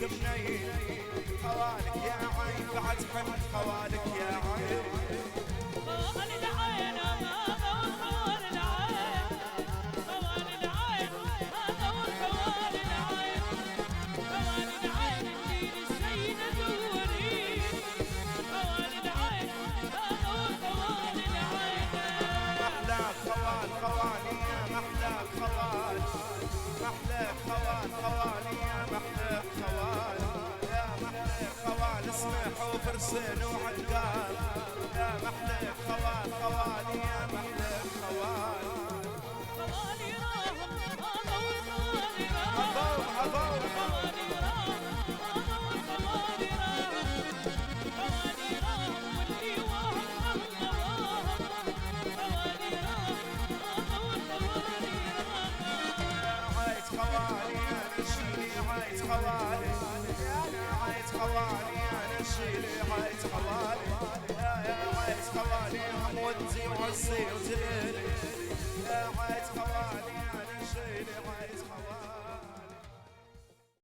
بنين خوالك يا عين بعد حب خوالك يا عين خوال العين خوال العين خوال العين هذا خوال العين خوال العين الدين السيدة دوري خوال العين هذا خوال العين محلاك خوال خوالي يا محلاك خوال محلاك خوال خوالي يا محلاك خوال يا محلاك خوال اسمح وفرسان وعقال يا محلاك خوال خوالي يا محلاك خوال خوالي راهم هذا والخوالي راهم هضوم خوالي راهم هذا والخوالي راهم خوالي راهم واللي واهم نواهم خوالي راهم هذا والخوالي راهم عايز خوالي انا شيلي عايز خوالي انا عايز خوالي انا شيلي عايز خوالي يا عايز خوالي هم ودي وعزي وزليلي يا عايز خوالي انا شيلي عايز خوالي